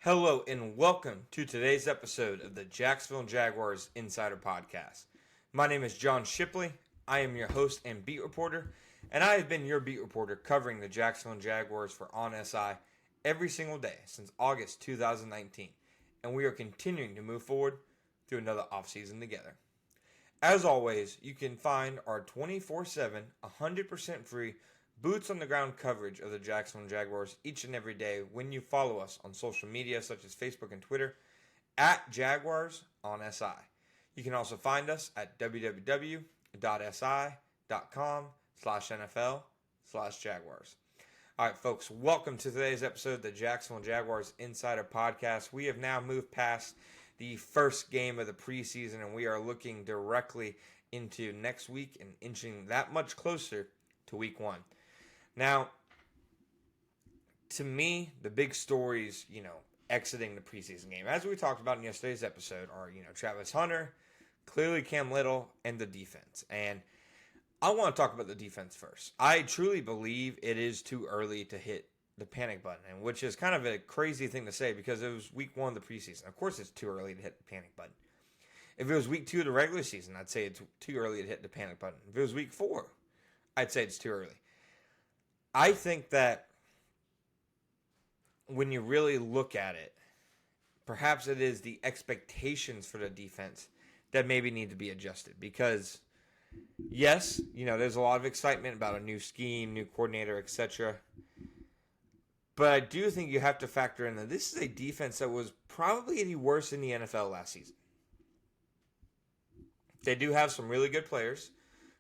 Hello and welcome to today's episode of the Jacksonville Jaguars Insider Podcast. My name is John Shipley. I am your host and beat reporter, and I have been your beat reporter covering the Jacksonville Jaguars for On SI every single day since August 2019, and we are continuing to move forward through another offseason together. As always, you can find our 24/7, 100% free boots on the ground coverage of the Jacksonville Jaguars each and every day when you follow us on social media such as Facebook and Twitter at Jaguars on SI. You can also find us at www.si.com/NFL/Jaguars. All right, folks, welcome to today's episode of the Jacksonville Jaguars Insider Podcast. We have now moved past the first game of the preseason, and we are looking directly into next week and inching that much closer to week one. Now, to me, the big stories, exiting the preseason game, as we talked about in yesterday's episode, are, Travis Hunter, clearly Cam Little, and the defense. And I want to talk about the defense first. I truly believe it is too early to hit the panic button, and which is kind of a crazy thing to say because it was week one of the preseason. Of course, it's too early to hit the panic button. If it was week two of the regular season, I'd say it's too early to hit the panic button. If it was week four, I'd say it's too early. I think that when you really look at it, perhaps it is the expectations for the defense that maybe need to be adjusted. Because, yes, there's a lot of excitement about a new scheme, new coordinator, etc. But I do think you have to factor in that this is a defense that was probably the worst in the NFL last season. They do have some really good players.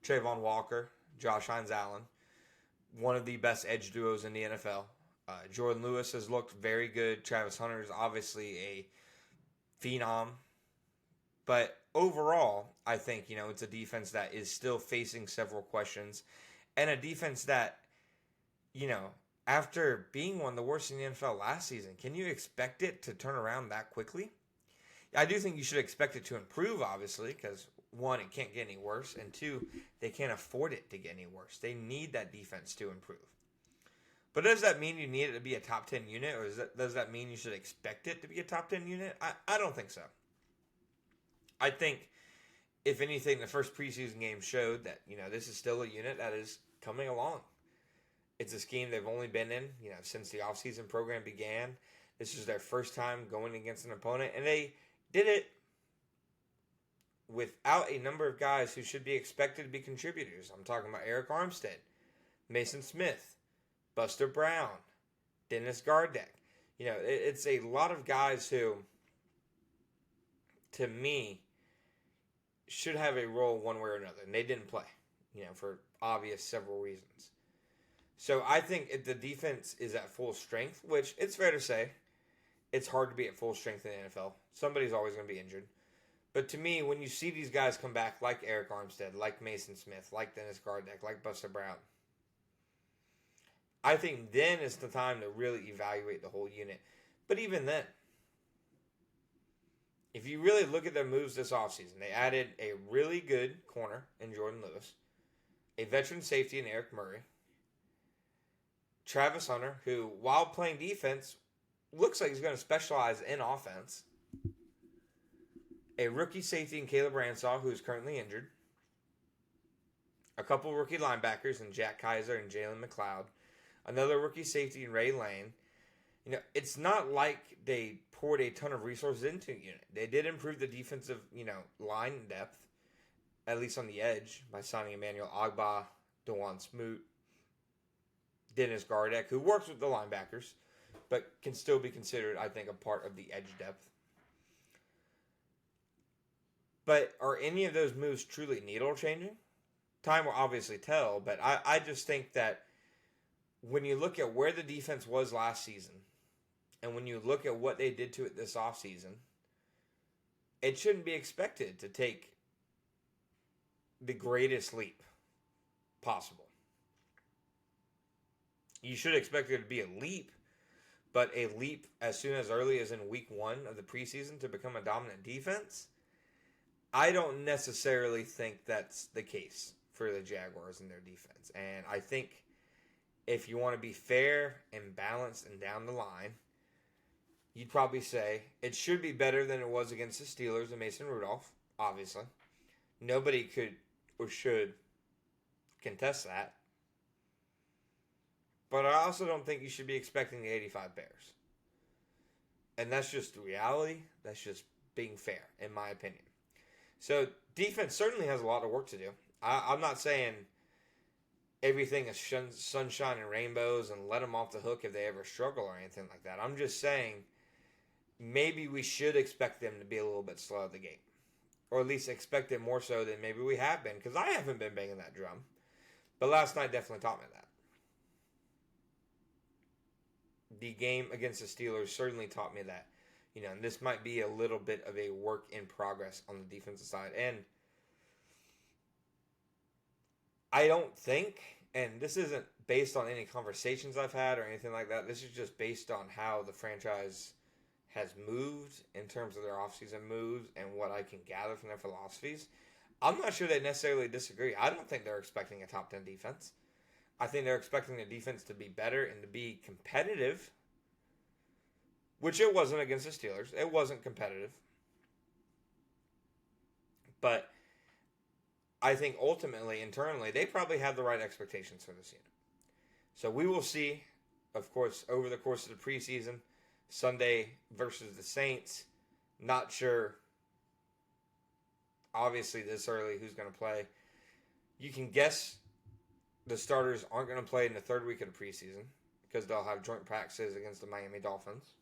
Trayvon Walker, Josh Hines-Allen, one of the best edge duos in the NFL. Jordan Lewis has looked very good. Travis Hunter is obviously a phenom. But overall, I think, it's a defense that is still facing several questions. And a defense that, after being one of the worst in the NFL last season, can you expect it to turn around that quickly? I do think you should expect it to improve, obviously, because one, it can't get any worse, and two, they can't afford it to get any worse. They need that defense to improve. But does that mean you need it to be a top 10 unit, or does that mean you should expect it to be a top 10 unit? I don't think so. I think, if anything, the first preseason game showed that, this is still a unit that is coming along. It's a scheme they've only been in, since the offseason program began. This is their first time going against an opponent, and they did it without a number of guys who should be expected to be contributors. I'm talking about Eric Armstead, Mason Smith, Buster Brown, Dennis Gardeck. It's a lot of guys who, to me, should have a role one way or another, and they didn't play, for obvious several reasons. So I think if the defense is at full strength, which it's fair to say, it's hard to be at full strength in the NFL. Somebody's always going to be injured. But to me, when you see these guys come back like Eric Armstead, like Mason Smith, like Dennis Gardeck, like Buster Brown, I think then is the time to really evaluate the whole unit. But even then, if you really look at their moves this offseason, they added a really good corner in Jordan Lewis, a veteran safety in Eric Murray, Travis Hunter, who, while playing defense, looks like he's going to specialize in offense, a rookie safety in Caleb Ransaw, who is currently injured, a couple rookie linebackers in Jack Kaiser and Jalen McLeod, another rookie safety in Ray Lane. It's not like they poured a ton of resources into the unit. They did improve the defensive, line depth, at least on the edge, by signing Emmanuel Ogbah, DeJuan Smoot, Dennis Gardeck, who works with the linebackers, but can still be considered, I think, a part of the edge depth. But are any of those moves truly needle-changing? Time will obviously tell, but I just think that when you look at where the defense was last season, and when you look at what they did to it this offseason, it shouldn't be expected to take the greatest leap possible. You should expect it to be a leap, but a leap as soon as early as in week one of the preseason to become a dominant defense, I don't necessarily think that's the case for the Jaguars and their defense. And I think if you want to be fair and balanced and down the line, you'd probably say it should be better than it was against the Steelers and Mason Rudolph, obviously. Nobody could or should contest that. But I also don't think you should be expecting the 85 Bears. And that's just the reality. That's just being fair, in my opinion. So defense certainly has a lot of work to do. I'm not saying everything is sunshine and rainbows and let them off the hook if they ever struggle or anything like that. I'm just saying maybe we should expect them to be a little bit slow at the gate. Or at least expect it more so than maybe we have been. Because I haven't been banging that drum. But last night definitely taught me that. The game against the Steelers certainly taught me that. And this might be a little bit of a work in progress on the defensive side. And I don't think, and this isn't based on any conversations I've had or anything like that. This is just based on how the franchise has moved in terms of their offseason moves and what I can gather from their philosophies. I'm not sure they necessarily disagree. I don't think they're expecting a top 10 defense. I think they're expecting the defense to be better and to be competitive, which it wasn't against the Steelers. It wasn't competitive. But I think ultimately, internally, they probably have the right expectations for this unit. So we will see, of course, over the course of the preseason, Sunday versus the Saints. Not sure, obviously, this early who's going to play. You can guess the starters aren't going to play in the third week of the preseason because they'll have joint practices against the Miami Dolphins.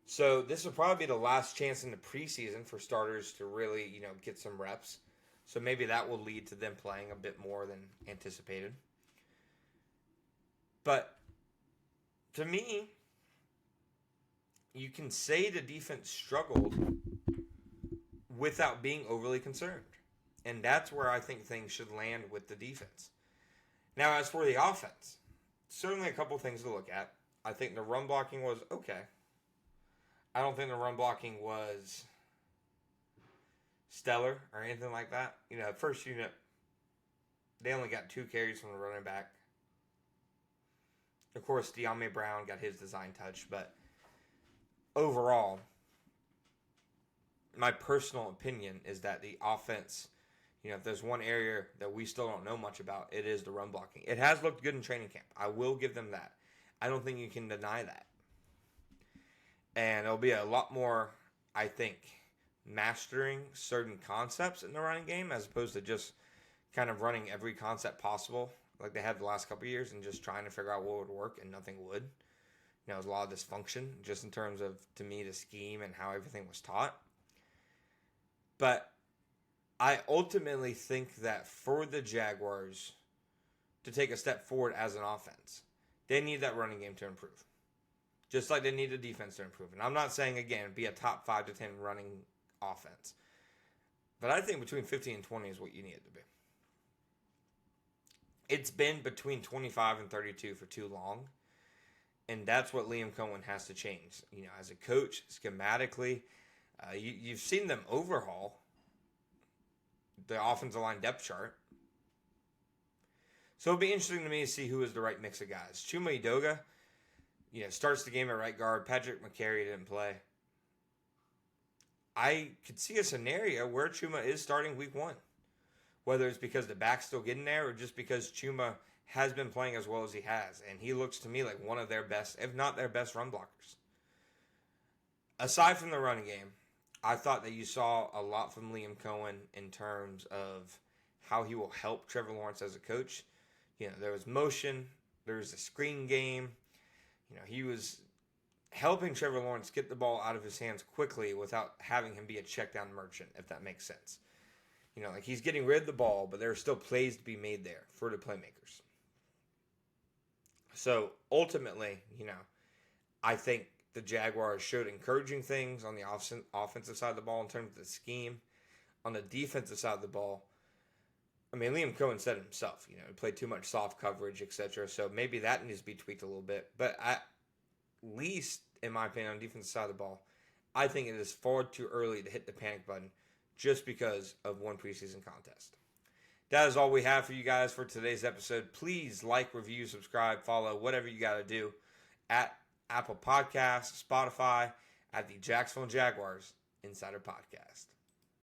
So this will probably be the last chance in the preseason for starters to really, get some reps. So maybe that will lead to them playing a bit more than anticipated. But to me, you can say the defense struggled without being overly concerned. And that's where I think things should land with the defense. Now, as for the offense, certainly a couple things to look at. I think the run blocking was okay. I don't think the run blocking was stellar or anything like that. First unit, they only got 2 carries from the running back. Of course, De'Ami Brown got his design touch, but overall, my personal opinion is that the offense, if there's one area that we still don't know much about, it is the run blocking. It has looked good in training camp. I will give them that. I don't think you can deny that. And it'll be a lot more, I think, mastering certain concepts in the running game as opposed to just kind of running every concept possible like they had the last couple of years and just trying to figure out what would work and nothing would. It was a lot of dysfunction just in terms of, to me, the scheme and how everything was taught. But I ultimately think that for the Jaguars to take a step forward as an offense, they need that running game to improve. Just like they need the defense to improve. And I'm not saying, again, be a top 5 to 10 running offense. But I think between 15 and 20 is what you need it to be. It's been between 25 and 32 for too long. And that's what Liam Cohen has to change. As a coach, schematically, you've seen them overhaul the offensive line depth chart. So it'll be interesting to me to see who is the right mix of guys. Chuma Edoga, starts the game at right guard. Patrick McCary didn't play. I could see a scenario where Chuma is starting week 1. Whether it's because the back's still getting there or just because Chuma has been playing as well as he has. And he looks to me like one of their best, if not their best, run blockers. Aside from the running game, I thought that you saw a lot from Liam Cohen in terms of how he will help Trevor Lawrence as a coach. There was motion. There was a screen game. He was helping Trevor Lawrence get the ball out of his hands quickly without having him be a check down merchant, if that makes sense. He's getting rid of the ball, but there are still plays to be made there for the playmakers. So ultimately, I think the Jaguars showed encouraging things on the offensive side of the ball in terms of the scheme. On the defensive side of the ball, Liam Cohen said it himself, he played too much soft coverage, etc. So maybe that needs to be tweaked a little bit. But at least, in my opinion, on the defensive side of the ball, I think it is far too early to hit the panic button just because of one preseason contest. That is all we have for you guys for today's episode. Please like, review, subscribe, follow, whatever you got to do at Apple Podcasts, Spotify, at the Jacksonville Jaguars Insider Podcast.